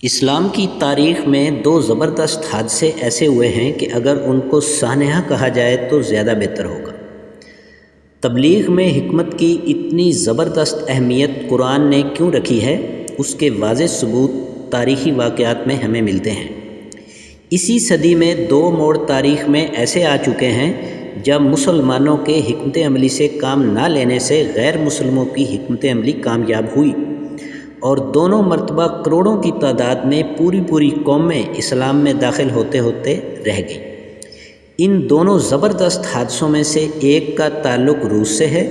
اسلام کی تاریخ میں دو زبردست حادثے ایسے ہوئے ہیں کہ اگر ان کو سانحہ کہا جائے تو زیادہ بہتر ہوگا۔ تبلیغ میں حکمت کی اتنی زبردست اہمیت قرآن نے کیوں رکھی ہے، اس کے واضح ثبوت تاریخی واقعات میں ہمیں ملتے ہیں۔ اسی صدی میں دو موڑ تاریخ میں ایسے آ چکے ہیں جب مسلمانوں کے حکمت عملی سے کام نہ لینے سے غیر مسلموں کی حکمت عملی کامیاب ہوئی، اور دونوں مرتبہ کروڑوں کی تعداد میں پوری قومیں اسلام میں داخل ہوتے ہوتے رہ گئیں۔ ان دونوں زبردست حادثوں میں سے ایک کا تعلق روس سے ہے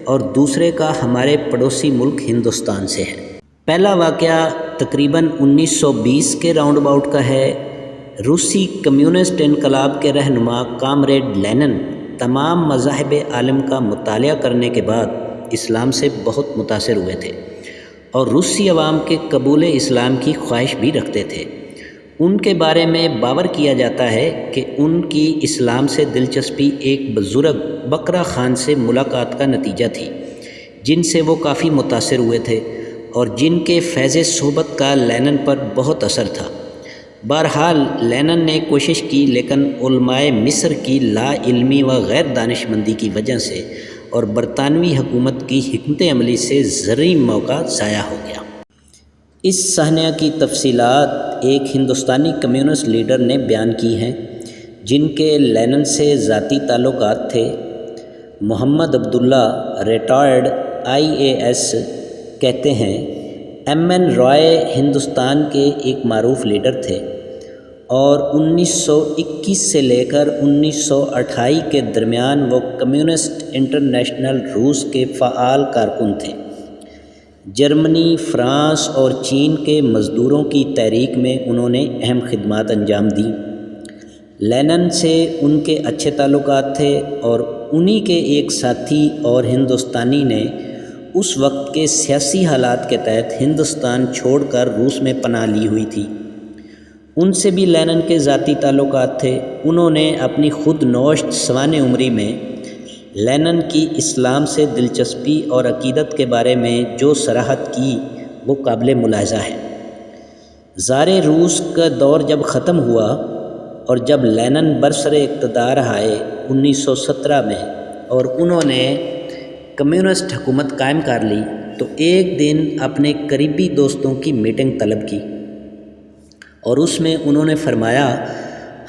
اور دوسرے کا ہمارے پڑوسی ملک ہندوستان سے ہے۔ پہلا واقعہ تقریباً 1920 کے راؤنڈ اباؤٹ کا ہے۔ روسی کمیونسٹ انقلاب کے رہنما کامریڈ لینن تمام مذاہب عالم کا مطالعہ کرنے کے بعد اسلام سے بہت متاثر ہوئے تھے اور روسی عوام کے قبول اسلام کی خواہش بھی رکھتے تھے۔ ان کے بارے میں باور کیا جاتا ہے کہ ان کی اسلام سے دلچسپی ایک بزرگ بقرہ خان سے ملاقات کا نتیجہ تھی، جن سے وہ کافی متاثر ہوئے تھے اور جن کے فیض صحبت کا لینن پر بہت اثر تھا۔ بہرحال لینن نے کوشش کی، لیکن علماء مصر کی لا علمی و غیر دانش مندی کی وجہ سے اور برطانوی حکومت کی حکمت عملی سے زرعی موقع ضائع ہو گیا۔ اس سانحہ کی تفصیلات ایک ہندوستانی کمیونسٹ لیڈر نے بیان کی ہیں، جن کے لینن سے ذاتی تعلقات تھے۔ محمد عبداللہ ریٹائرڈ IAS کہتے ہیں، MN رائے ہندوستان کے ایک معروف لیڈر تھے اور 1921 سے لے کر 1928 کے درمیان وہ کمیونسٹ انٹرنیشنل روس کے فعال کارکن تھے۔ جرمنی، فرانس اور چین کے مزدوروں کی تحریک میں انہوں نے اہم خدمات انجام دیں۔ لینن سے ان کے اچھے تعلقات تھے اور انہی کے ایک ساتھی اور ہندوستانی نے اس وقت کے سیاسی حالات کے تحت ہندوستان چھوڑ کر روس میں پناہ لی ہوئی تھی۔ ان سے بھی لینن کے ذاتی تعلقات تھے۔ انہوں نے اپنی خود نوشت سوانح عمری میں لینن کی اسلام سے دلچسپی اور عقیدت کے بارے میں جو صراحت کی وہ قابل ملاحظہ ہے۔ زار روس کا دور جب ختم ہوا اور جب لینن برسر اقتدار آئے 1917 میں اور انہوں نے کمیونسٹ حکومت قائم کر لی، تو ایک دن اپنے قریبی دوستوں کی میٹنگ طلب کی اور اس میں انہوں نے فرمایا،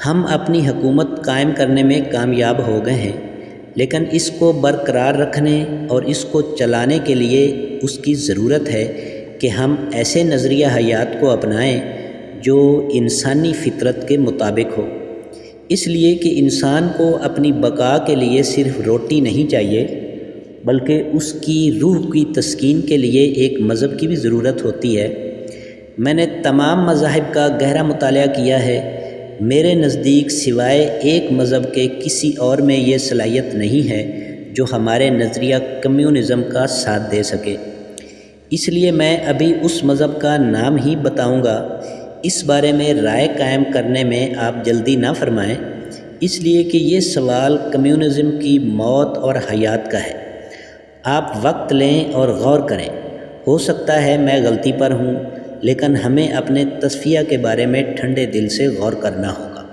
ہم اپنی حکومت قائم کرنے میں کامیاب ہو گئے ہیں، لیکن اس کو برقرار رکھنے اور اس کو چلانے کے لیے اس کی ضرورت ہے کہ ہم ایسے نظریہ حیات کو اپنائیں جو انسانی فطرت کے مطابق ہو، اس لیے کہ انسان کو اپنی بقا کے لیے صرف روٹی نہیں چاہیے، بلکہ اس کی روح کی تسکین کے لیے ایک مذہب کی بھی ضرورت ہوتی ہے۔ میں نے تمام مذاہب کا گہرا مطالعہ کیا ہے، میرے نزدیک سوائے ایک مذہب کے کسی اور میں یہ صلاحیت نہیں ہے جو ہمارے نظریہ کمیونزم کا ساتھ دے سکے، اس لیے میں ابھی اس مذہب کا نام ہی بتاؤں گا۔ اس بارے میں رائے قائم کرنے میں آپ جلدی نہ فرمائیں، اس لیے کہ یہ سوال کمیونزم کی موت اور حیات کا ہے۔ آپ وقت لیں اور غور کریں، ہو سکتا ہے میں غلطی پر ہوں، لیکن ہمیں اپنے تصفیہ کے بارے میں ٹھنڈے دل سے غور کرنا ہوگا۔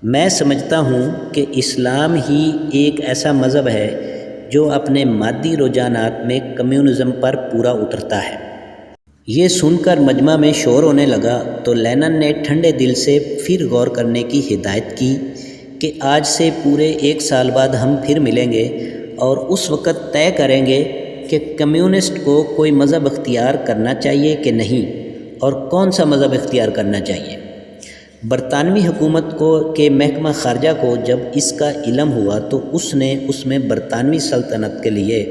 میں سمجھتا ہوں کہ اسلام ہی ایک ایسا مذہب ہے جو اپنے مادی رجحانات میں کمیونزم پر پورا اترتا ہے۔ یہ سن کر مجمع میں شور ہونے لگا تو لینن نے ٹھنڈے دل سے پھر غور کرنے کی ہدایت کی کہ آج سے پورے 1 سال بعد ہم پھر ملیں گے اور اس وقت طے کریں گے کہ کمیونسٹ کو کوئی مذہب اختیار کرنا چاہیے کہ نہیں، اور کون سا مذہب اختیار کرنا چاہیے۔ برطانوی حکومت کے محکمہ خارجہ کو جب اس کا علم ہوا تو اس نے اس میں برطانوی سلطنت کے لیے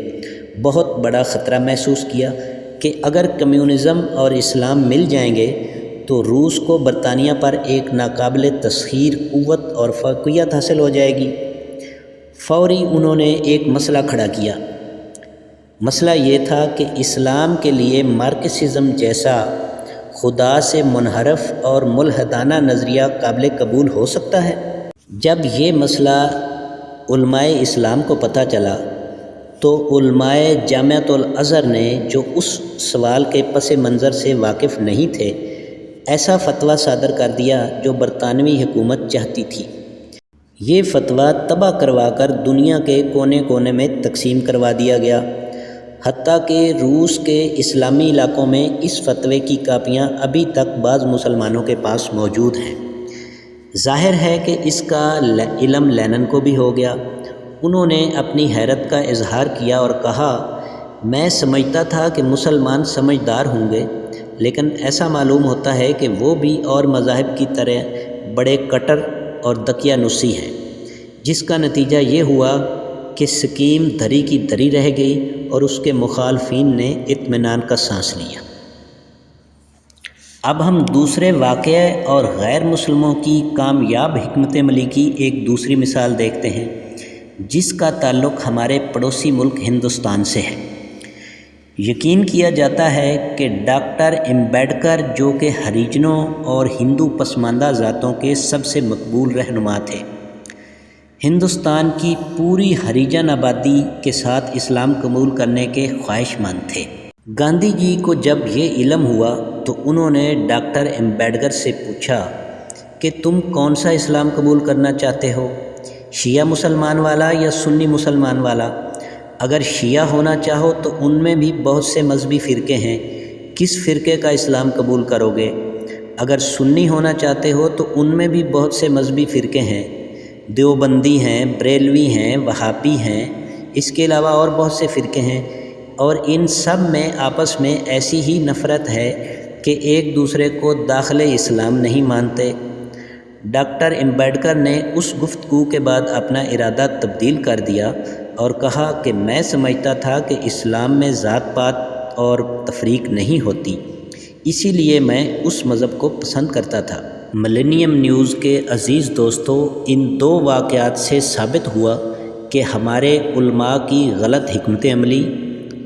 بہت بڑا خطرہ محسوس کیا کہ اگر کمیونزم اور اسلام مل جائیں گے تو روس کو برطانیہ پر ایک ناقابل تسخیر قوت اور فوقیت حاصل ہو جائے گی۔ فوری انہوں نے ایک مسئلہ کھڑا کیا۔ مسئلہ یہ تھا کہ اسلام کے لیے مارکسزم جیسا خدا سے منحرف اور ملحدانہ نظریہ قابل قبول ہو سکتا ہے۔ جب یہ مسئلہ علماء اسلام کو پتہ چلا تو علماء جامعۃ الازہر نے، جو اس سوال کے پس منظر سے واقف نہیں تھے، ایسا فتویٰ صادر کر دیا جو برطانوی حکومت چاہتی تھی۔ یہ فتویٰ تباہ کروا کر دنیا کے کونے کونے میں تقسیم کروا دیا گیا، حتیٰ کہ روس کے اسلامی علاقوں میں اس فتوے کی کاپیاں ابھی تک بعض مسلمانوں کے پاس موجود ہیں۔ ظاہر ہے کہ اس کا علم لینن کو بھی ہو گیا۔ انہوں نے اپنی حیرت کا اظہار کیا اور کہا، میں سمجھتا تھا کہ مسلمان سمجھدار ہوں گے، لیکن ایسا معلوم ہوتا ہے کہ وہ بھی اور مذاہب کی طرح بڑے کٹر اور دقیانوسی ہیں، جس کا نتیجہ یہ ہوا کہ سکیم دھری کی دھری رہ گئی اور اس کے مخالفین نے اطمینان کا سانس لیا۔ اب ہم دوسرے واقعے اور غیر مسلموں کی کامیاب حکمت عملی کی ایک دوسری مثال دیکھتے ہیں، جس کا تعلق ہمارے پڑوسی ملک ہندوستان سے ہے۔ یقین کیا جاتا ہے کہ ڈاکٹر امبیڈکر، جو کہ ہریجنوں اور ہندو پسماندہ ذاتوں کے سب سے مقبول رہنما تھے، ہندوستان کی پوری ہریجن آبادی کے ساتھ اسلام قبول کرنے کے خواہش مند تھے۔ گاندھی جی کو جب یہ علم ہوا تو انہوں نے ڈاکٹر امبیڈکر سے پوچھا کہ تم کون سا اسلام قبول کرنا چاہتے ہو، شیعہ مسلمان والا یا سنی مسلمان والا؟ اگر شیعہ ہونا چاہو تو ان میں بھی بہت سے مذہبی فرقے ہیں، کس فرقے کا اسلام قبول کرو گے؟ اگر سنی ہونا چاہتے ہو تو ان میں بھی بہت سے مذہبی فرقے ہیں، دیوبندی ہیں، بریلوی ہیں، وہابی ہیں، اس کے علاوہ اور بہت سے فرقے ہیں، اور ان سب میں آپس میں ایسی ہی نفرت ہے کہ ایک دوسرے کو داخل اسلام نہیں مانتے۔ ڈاکٹر امبیڈکر نے اس گفتگو کے بعد اپنا ارادہ تبدیل کر دیا اور کہا کہ میں سمجھتا تھا کہ اسلام میں ذات پات اور تفریق نہیں ہوتی، اسی لیے میں اس مذہب کو پسند کرتا تھا۔ ملینیم نیوز کے عزیز دوستو، ان دو واقعات سے ثابت ہوا کہ ہمارے علماء کی غلط حکمت عملی،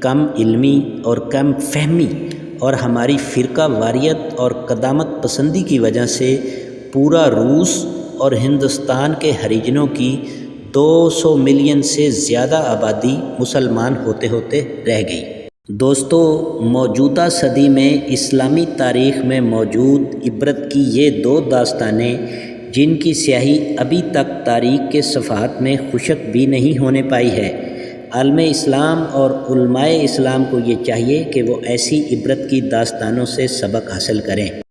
کم علمی اور کم فہمی اور ہماری فرقہ واریت اور قدامت پسندی کی وجہ سے پورا روس اور ہندوستان کے ہریجنوں کی 200 ملین سے زیادہ آبادی مسلمان ہوتے ہوتے رہ گئی۔ دوستو، موجودہ صدی میں اسلامی تاریخ میں موجود عبرت کی یہ دو داستانیں، جن کی سیاہی ابھی تک تاریخ کے صفحات میں خشک بھی نہیں ہونے پائی ہے، عالم اسلام اور علماء اسلام کو یہ چاہیے کہ وہ ایسی عبرت کی داستانوں سے سبق حاصل کریں۔